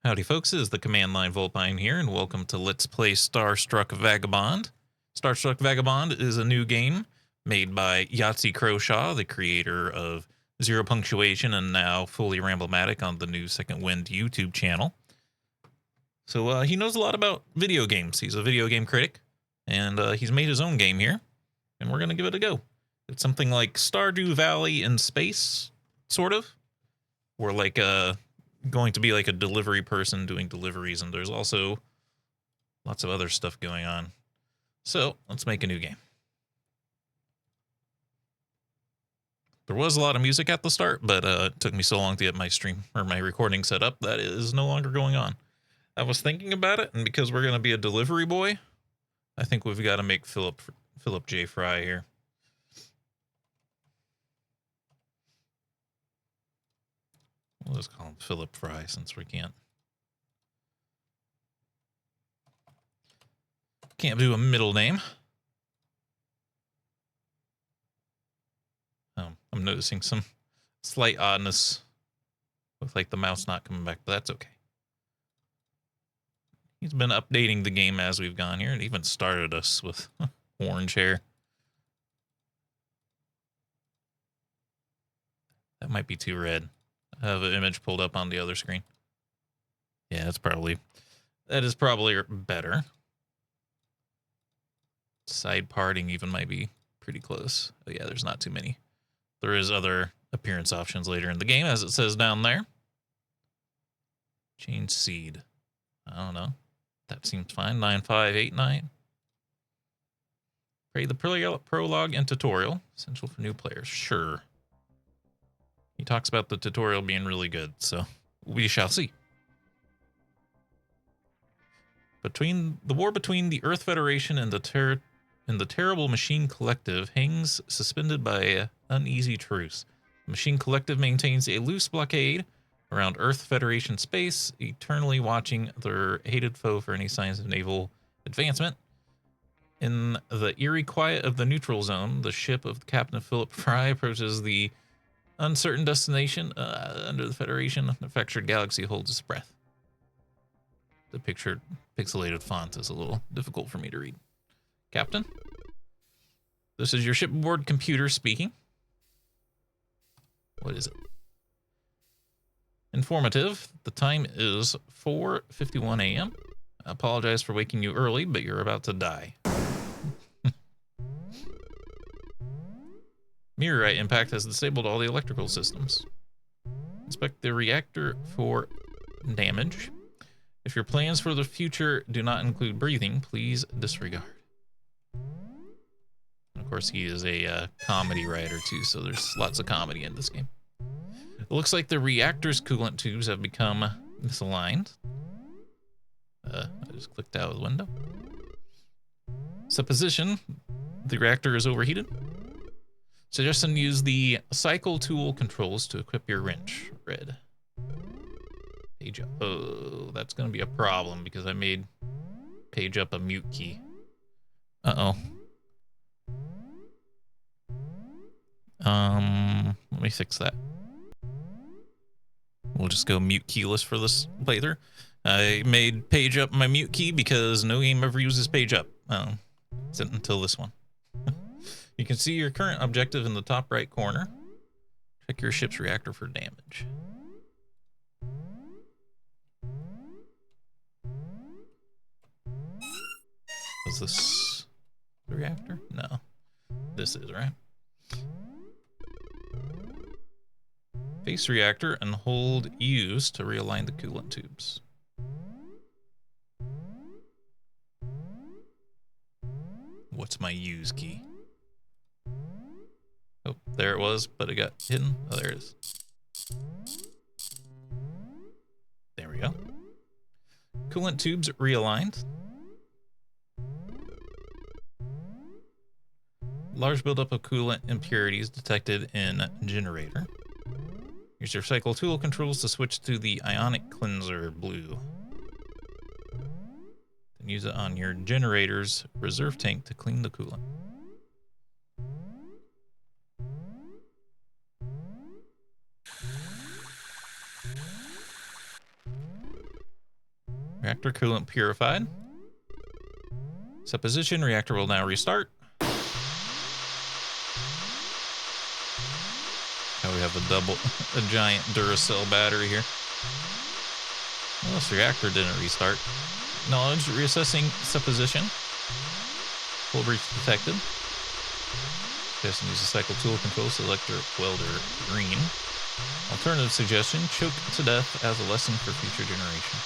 Howdy folks, it is the Command Line Vulpine here, and welcome to Let's Play Starstruck Vagabond. Starstruck Vagabond is a new game made by Yahtzee Croshaw, the creator of Zero Punctuation and now Fully Ramblematic on the new Second Wind YouTube channel. So he knows a lot about video games. He's a video game critic, and he's made his own game here, and we're going to give it a go. It's something like Stardew Valley in space, sort of. We're like going to be like a delivery person doing deliveries, and there's also lots of other stuff going on. So let's make a new game. There was a lot of music at the start, but it took me so long to get my stream or my recording set up that it is no longer going on. I was thinking about it, and because we're going to be a delivery boy, I think we've got to make Philip J. Fry here. We'll just call him Philip Fry since we can't do a middle name. I'm noticing some slight oddness with like the mouse not coming back, but that's okay. He's been updating the game as we've gone here, and even started us with orange hair. That might be too red. I have an image pulled up on the other screen. Yeah, that is probably better. Side parting even might be pretty close. Oh yeah, there's not too many. There is other appearance options later in the game, as it says down there. Change seed. I don't know. That seems fine. 9589. Play the prologue and tutorial. Essential for new players. Sure. He talks about the tutorial being really good, so we shall see. The war between the Earth Federation and the terrible Machine Collective hangs suspended by an uneasy truce. The Machine Collective maintains a loose blockade around Earth Federation space, eternally watching their hated foe for any signs of naval advancement. In the eerie quiet of the neutral zone, the ship of Captain Philip Fry approaches the uncertain destination under the Federation. The manufactured galaxy holds its breath. The pictured pixelated font is a little difficult for me to read. Captain, this is your shipboard computer speaking. What is it? Informative. The time is 4:51 a.m. I apologize for waking you early, but you're about to die. Meteorite impact has disabled all the electrical systems. Inspect the reactor for damage. If your plans for the future do not include breathing, please disregard. Of course, he is a comedy writer too, so there's lots of comedy in this game. It looks like the reactor's coolant tubes have become misaligned. I just clicked out of the window. Supposition, the reactor is overheated. Suggestion: use the cycle tool controls to equip your wrench. Red. Page up. Oh, that's going to be a problem because I made page up a mute key. Uh-oh. Let me fix that. We'll just go mute keyless for this playthrough. I made page up my mute key because no game ever uses page up. Until this one. You can see your current objective in the top right corner. Check your ship's reactor for damage. Is this the reactor? No. This is, right? Face reactor and hold use to realign the coolant tubes. What's my use key? Oh, there it was, but it got hidden. Oh, there it is. There we go. Coolant tubes realigned. Large buildup of coolant impurities detected in generator. Use your cycle tool controls to switch to the ionic cleanser blue. Then use it on your generator's reserve tank to clean the coolant. Reactor coolant purified. Set position. Reactor will now restart. Now we have a giant Duracell battery here. Well, this reactor didn't restart. Knowledge reassessing set position. Full breach detected. Just use the cycle tool control. Select your welder green. Alternative suggestion: choke to death as a lesson for future generations.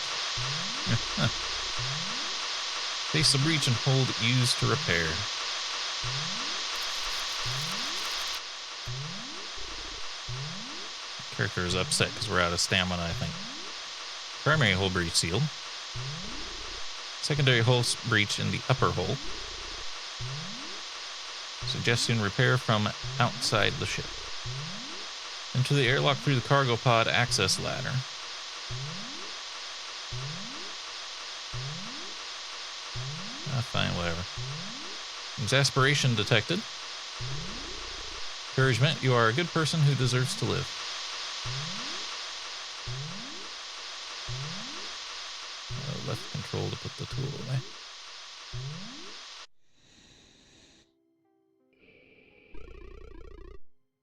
Face the breach and hold use to repair. Character is upset because we're out of stamina, I think. Primary hull breach sealed. Secondary hull breach in the upper hull. Suggestion: repair from outside the ship. Enter the airlock through the cargo pod access ladder. Fine, whatever. Exasperation detected. Encouragement: you are a good person who deserves to live. Left control to put the tool away.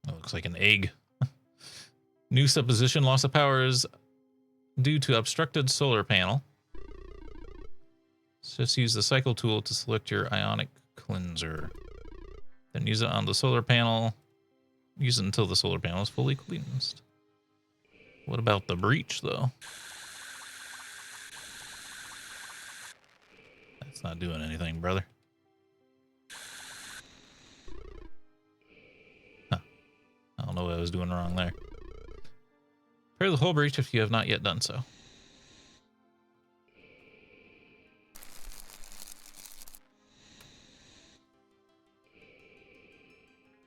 That looks like an egg. New supposition: loss of power is due to obstructed solar panel. So just use the cycle tool to select your ionic cleanser. Then use it on the solar panel. Use it until the solar panel is fully cleansed. What about the breach, though? That's not doing anything, brother. Huh. I don't know what I was doing wrong there. Repair the hull breach if you have not yet done so.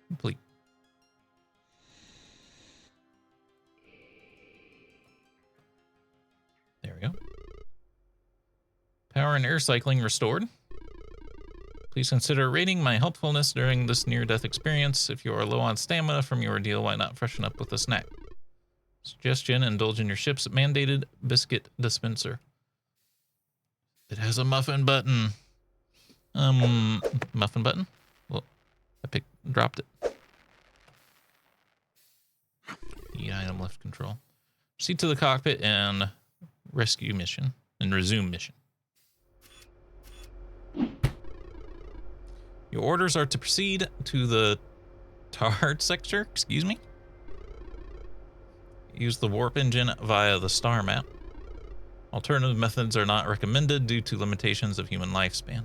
Complete. There we go. Power and air cycling restored. Please consider rating my helpfulness during this near-death experience. If you are low on stamina from your ordeal, why not freshen up with a snack? Suggestion: indulge in your ship's mandated biscuit dispenser. It has a muffin button. Muffin button? Well, I dropped it. E item left control. Proceed to the cockpit and rescue mission and resume mission. Your orders are to proceed to the Tard sector, excuse me. Use the warp engine via the star map. Alternative methods are not recommended due to limitations of human lifespan.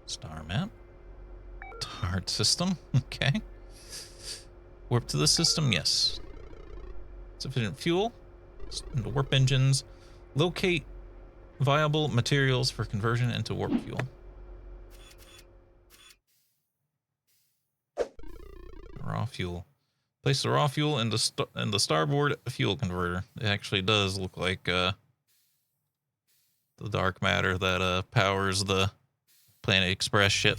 Star map. Tard system, okay. Warp to the system, yes. Sufficient fuel. The warp engines. Locate viable materials for conversion into warp fuel. Raw fuel. Place the raw fuel in the starboard fuel converter. It actually does look like the dark matter that powers the Planet Express ship.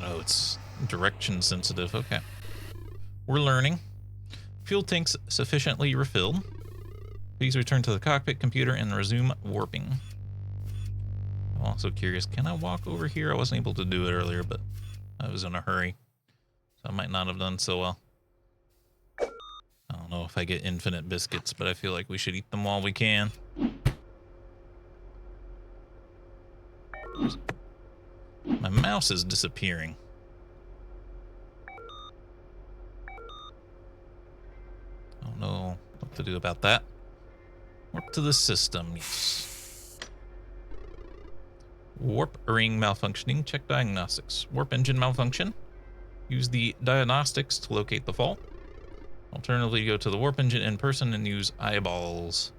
Oh, it's direction sensitive. Okay. We're learning. Fuel tanks sufficiently refilled. Please return to the cockpit computer and resume warping. I'm also curious, can I walk over here? I wasn't able to do it earlier, but I was in a hurry. So I might not have done so well. I don't know if I get infinite biscuits, but I feel like we should eat them while we can. My mouse is disappearing. I don't know what to do about that. Warp to the system, yes. Warp ring malfunctioning. Check diagnostics. Warp engine malfunction. Use the diagnostics to locate the fault. Alternatively, go to the warp engine in person and use eyeballs.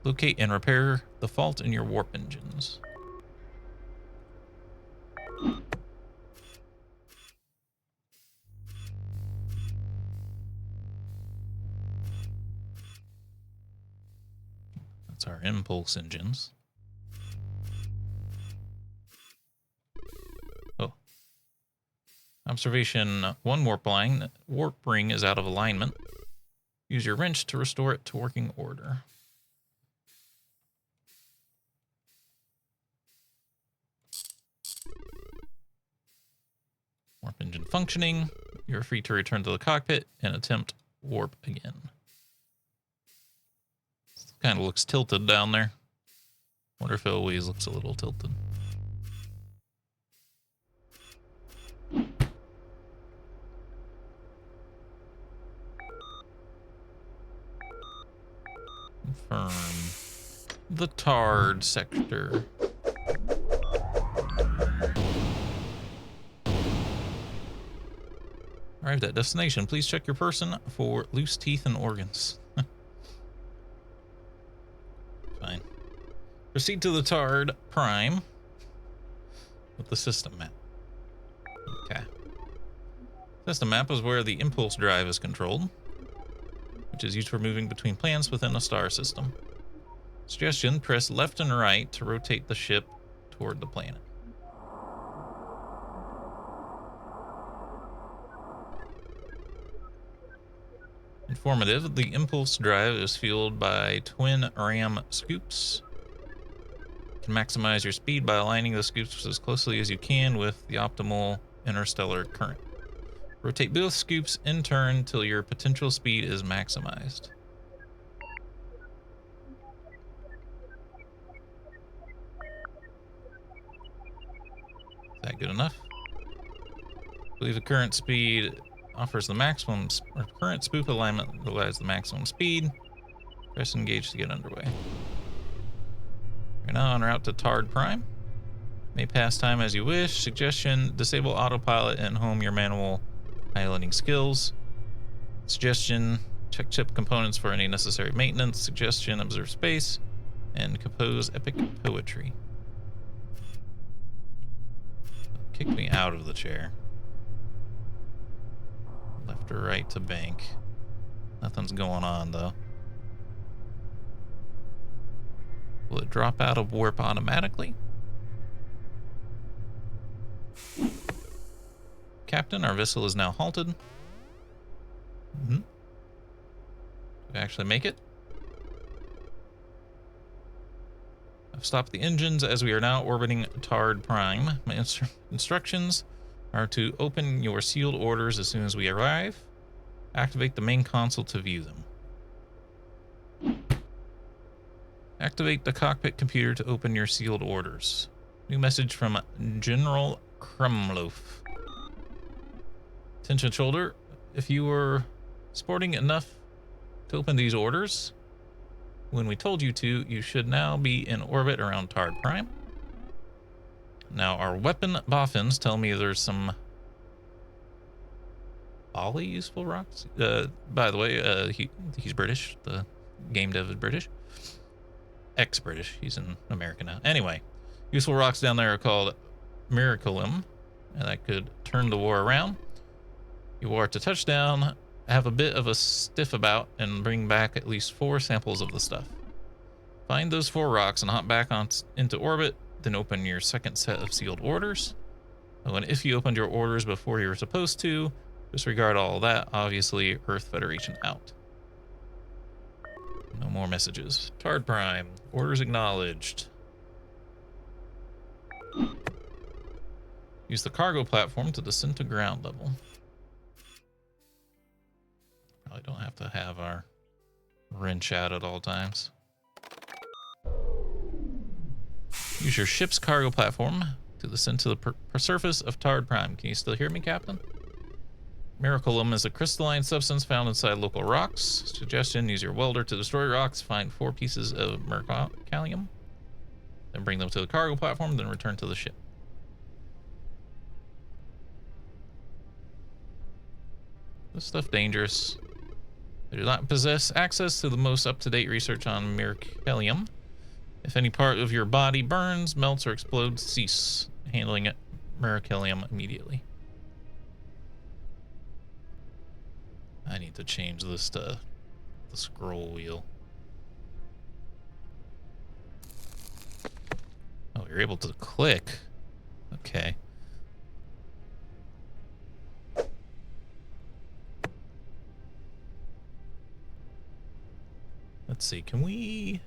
Locate and repair the fault in your warp engines. That's our impulse engines. Oh. Observation 1 warp ring is out of alignment. Use your wrench to restore it to working order. Warp engine functioning. You're free to return to the cockpit and attempt warp again. Kind of looks tilted down there. Wonder if it always looks a little tilted. Confirm the Tard sector. Arrived at destination. Please check your person for loose teeth and organs. Fine. Proceed to the Tard Prime with the system map. Okay. System map is where the impulse drive is controlled, which is used for moving between planets within a star system. Suggestion, press left and right to rotate the ship toward the planet. Informative, the impulse drive is fueled by twin ram scoops. You can maximize your speed by aligning the scoops as closely as you can with the optimal interstellar current. Rotate both scoops in turn till your potential speed is maximized. Is that good enough? I believe the current speed offers the maximum, or current spoop alignment provides the maximum speed. Press engage to get underway. You're now en route to Tard Prime. May pass time as you wish. Suggestion, disable autopilot and home your manual piloting skills. Suggestion, check chip components for any necessary maintenance. Suggestion, observe space and compose epic poetry. Kick me out of the chair. Left or right to bank. Nothing's going on though. Will it drop out of warp automatically? Captain, our vessel is now halted. Did we actually make it? I've stopped the engines as we are now orbiting Tard Prime. My instructions are to open your sealed orders as soon as we arrive. Activate the main console to view them. Activate the cockpit computer to open your sealed orders. New message from General Krumlof. Attention shoulder, if you were sporting enough to open these orders when we told you to, you should now be in orbit around Tard Prime. Now, our weapon boffins tell me there's some Bali useful rocks. By the way, he's British. The game dev is British. Ex-British. He's in America now. Anyway, useful rocks down there are called Miraculum, and that could turn the war around. You are to touch down, have a bit of a stiff about, and bring back at least 4 samples of the stuff. Find those 4 rocks and hop back into orbit, then open your second set of sealed orders. And if you opened your orders before you were supposed to, disregard all that. Obviously, Earth Federation out. No more messages. Tard Prime, orders acknowledged. Use the cargo platform to descend to ground level. Probably don't have to have our wrench out at all times. Use your ship's cargo platform to descend to the surface of Tard Prime. Can you still hear me, Captain? Miraculum is a crystalline substance found inside local rocks. Suggestion, use your welder to destroy rocks. Find 4 pieces of mercalium. Then bring them to the cargo platform, then return to the ship. This stuff dangerous. I do not possess access to the most up-to-date research on mercalium. If any part of your body burns, melts, or explodes, cease handling mercalium immediately. I need to change this to the scroll wheel. Oh, you're able to click. Okay. Let's see, can we...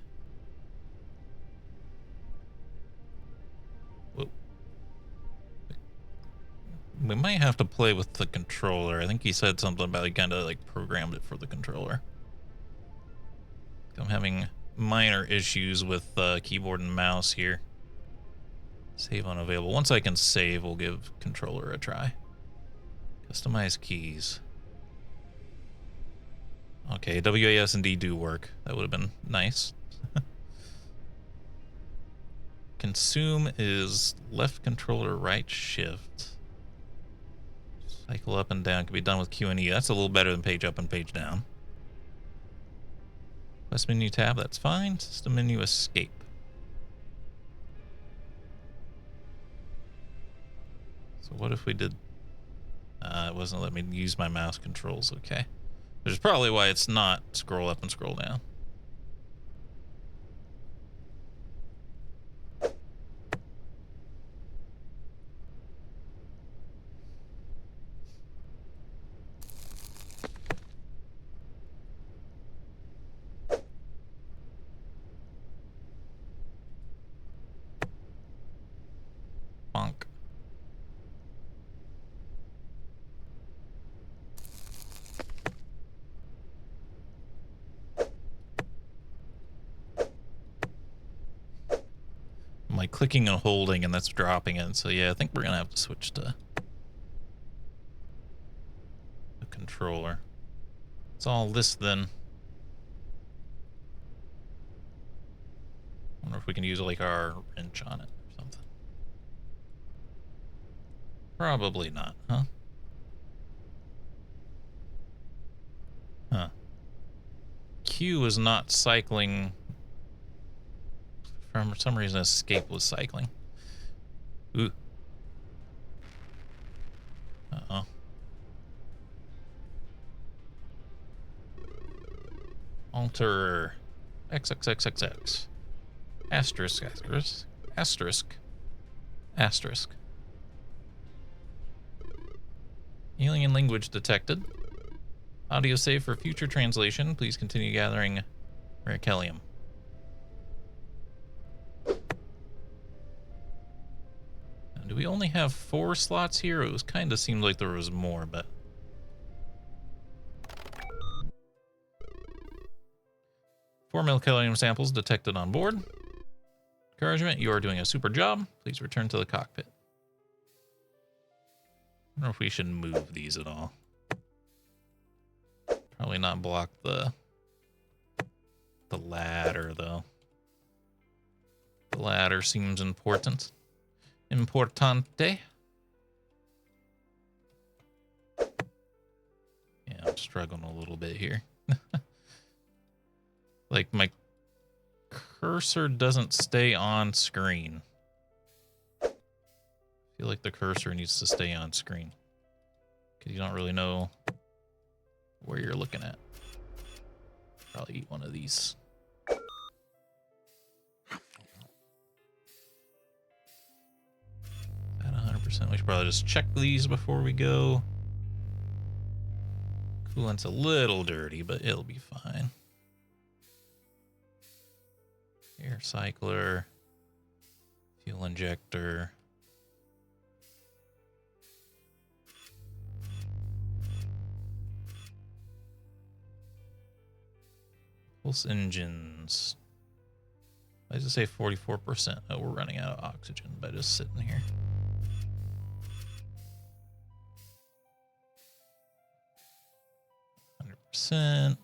Whoa. We might have to play with the controller. I think he said something about he kind of like programmed it for the controller. I'm having minor issues with keyboard and mouse here. Save unavailable. Once I can save, we'll give controller a try. Customize keys. Okay, WAS and D do work. That would have been nice. Consume is left controller, right shift. Cycle up and down can be done with Q and E. That's a little better than page up and page down. Quest menu tab, that's fine. System menu escape. So what if we did... it wasn't letting me use my mouse controls, okay. Which is probably why it's not scroll up and scroll down. Bonk. I'm like clicking and holding and that's dropping it. So yeah, I think we're gonna have to switch to the controller. It's all this then. I wonder if we can use like our wrench on it or something. Probably not, huh? Huh. Q is not cycling. For some reason, escape was cycling. Ooh. Uh-oh. Alter XXXXX. Asterisk, asterisk, asterisk, asterisk. Alien language detected. Audio save for future translation. Please continue gathering Cataclsym. Do we only have 4 slots here? It was kind of seemed like there was more, but... 4 Cataclsym samples detected on board. Encouragement, you are doing a super job. Please return to the cockpit. I don't know if we should move these at all. Probably not block the ladder, though. The ladder seems important. Importante. Yeah, I'm struggling a little bit here. Like, my cursor doesn't stay on screen. I feel like the cursor needs to stay on screen. Because you don't really know where you're looking at. Probably eat one of these. At 100%. We should probably just check these before we go. Coolant's a little dirty, but it'll be fine. Air cycler. Fuel injector. Pulse engines. Why does it say 44%? Oh, we're running out of oxygen by just sitting here. %.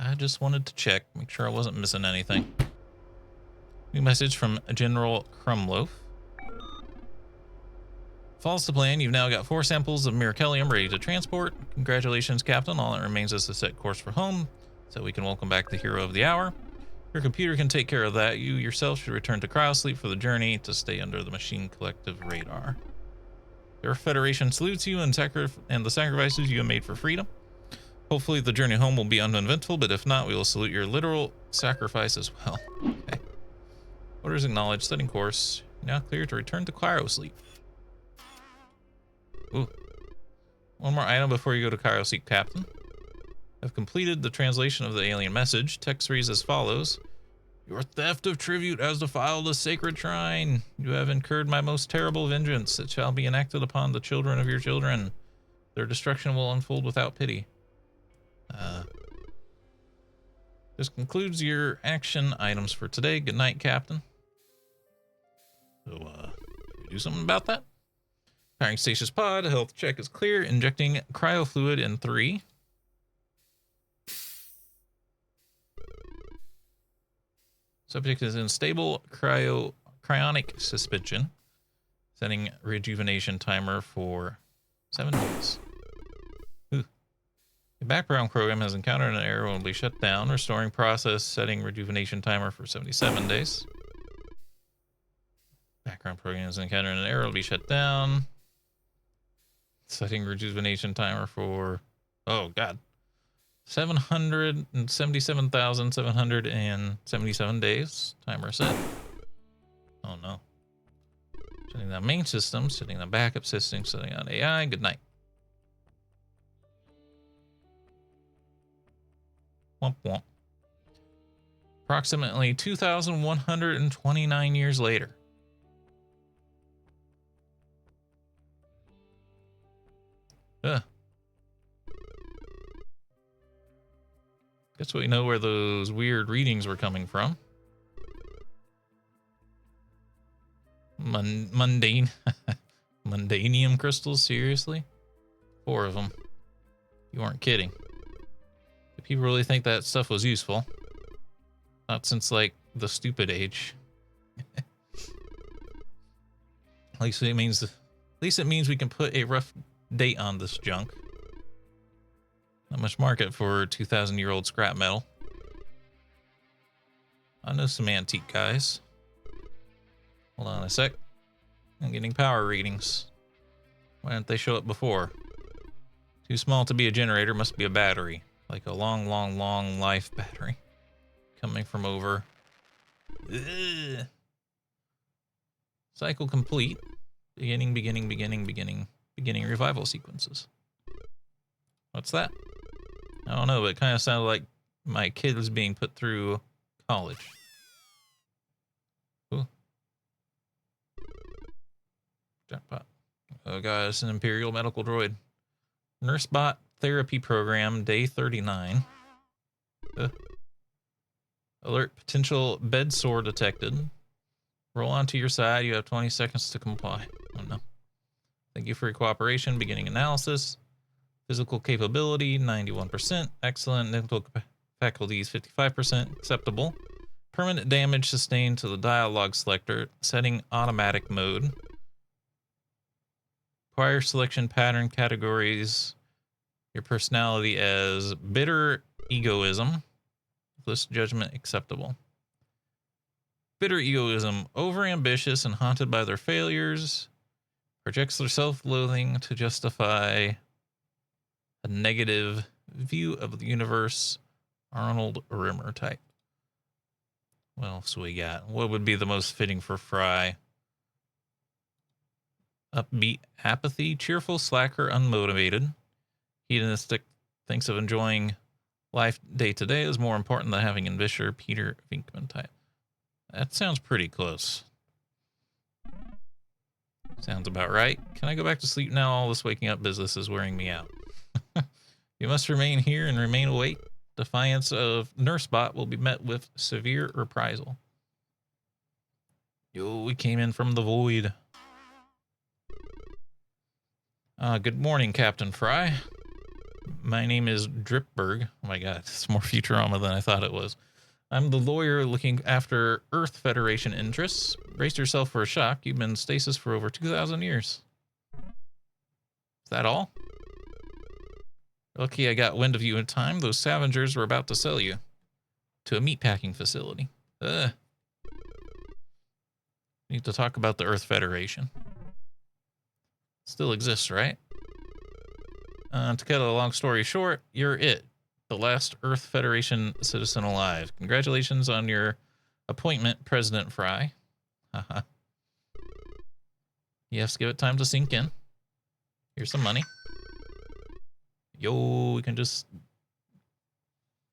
I just wanted to check, make sure I wasn't missing anything. New message from General Crumloaf. Falls to plan, you've now got 4 samples of Cataclsym ready to transport. Congratulations, Captain. All that remains is to set course for home, so we can welcome back the hero of the hour. Your computer can take care of that. You yourself should return to cryosleep for the journey to stay under the machine collective radar. Your Federation salutes you and the sacrifices you have made for freedom. Hopefully the journey home will be uneventful, but if not, we will salute your literal sacrifice as well. Okay. Orders acknowledged. Setting course. Now clear to return to cryosleep. Ooh. One more item before you go to Cairo Seek Captain. I've completed the translation of the alien message. Text reads as follows. Your theft of tribute has defiled a sacred shrine. You have incurred my most terrible vengeance. It shall be enacted upon the children of your children. Their destruction will unfold without pity. This concludes your action items for today. Good night, Captain. So, do something about that? Firing stasis pod. Health check is clear. Injecting cryofluid in 3. Subject is in stable cryonic suspension. Setting rejuvenation timer for 7 days. Ooh. The background program has encountered an error and will be shut down. Restoring process, setting rejuvenation timer for 77 days. Background program has encountered an error, will be shut down. Setting rejuvenation timer for, oh god, 777,777 days. Timer set. Oh no. Shutting down main system, shutting down backup system, shutting down AI. Good night. Womp womp. Approximately 2,129 years later. Guess we know where those weird readings were coming from. Mundane. Mundanium crystals, seriously? 4 of them. You weren't kidding. Do people really think that stuff was useful? Not since, like, the stupid age. At least it means we can put a rough date on this junk. Not much market for 2,000-year-old scrap metal. I know some antique guys. Hold on a sec. I'm getting power readings. Why didn't they show up before? Too small to be a generator, must be a battery. Like a long, long, long life battery. Coming from over. Ugh. Cycle complete. Beginning revival sequences. What's that? I don't know, but it kind of sounded like my kid was being put through college. Ooh. Jackpot. Oh god, it's an Imperial medical droid. Nursebot therapy program, day 39. Alert, potential bed sore detected. Roll onto your side, you have 20 seconds to comply. Oh no. Thank you for your cooperation. Beginning analysis. Physical capability, 91%. Excellent. Mental faculties, 55%. Acceptable. Permanent damage sustained to the dialogue selector. Setting automatic mode. Prior selection pattern categories. Your personality as bitter egoism. Bliss judgment acceptable. Bitter egoism. Overambitious and haunted by their failures. Projects their self-loathing to justify a negative view of the universe. Arnold Rimmer type. What else we got? What would be the most fitting for Fry? Upbeat apathy. Cheerful, slacker, unmotivated. Hedonistic, thinks of enjoying life day to day is more important than having ambitious. Peter Venkman type. That sounds pretty close. Sounds about right. Can I go back to sleep now? All this waking up business is wearing me out. You must remain here and remain awake. Defiance of Nursebot will be met with severe reprisal. Yo, we came in from the void. Good morning, Captain Fry. My name is Dripberg. Oh my god, it's more Futurama than I thought it was. I'm the lawyer looking after Earth Federation interests. Brace yourself for a shock. You've been in stasis for over 2,000 years. Is that all? Lucky I got wind of you in time. Those scavengers were about to sell you to a meatpacking facility. Need to talk about the Earth Federation. Still exists, right? To cut a long story short, you're it. The last Earth Federation citizen alive. Congratulations on your appointment, President Fry. Haha. You have to give it time to sink in. Here's some money. Yo, we can just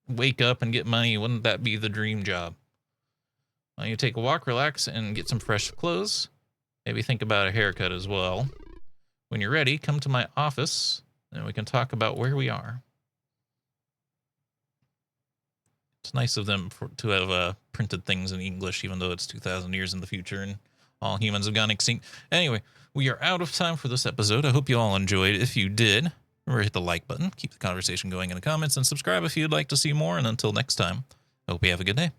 wake up and get money. Wouldn't that be the dream job? Well, you take a walk, relax, and get some fresh clothes. Maybe think about a haircut as well. When you're ready, come to my office, and we can talk about where we are. It's nice of them to have printed things in English, even though it's 2,000 years in the future and all humans have gone extinct. Anyway, we are out of time for this episode. I hope you all enjoyed. If you did, remember to hit the like button, keep the conversation going in the comments, and subscribe if you'd like to see more. And until next time, I hope you have a good day.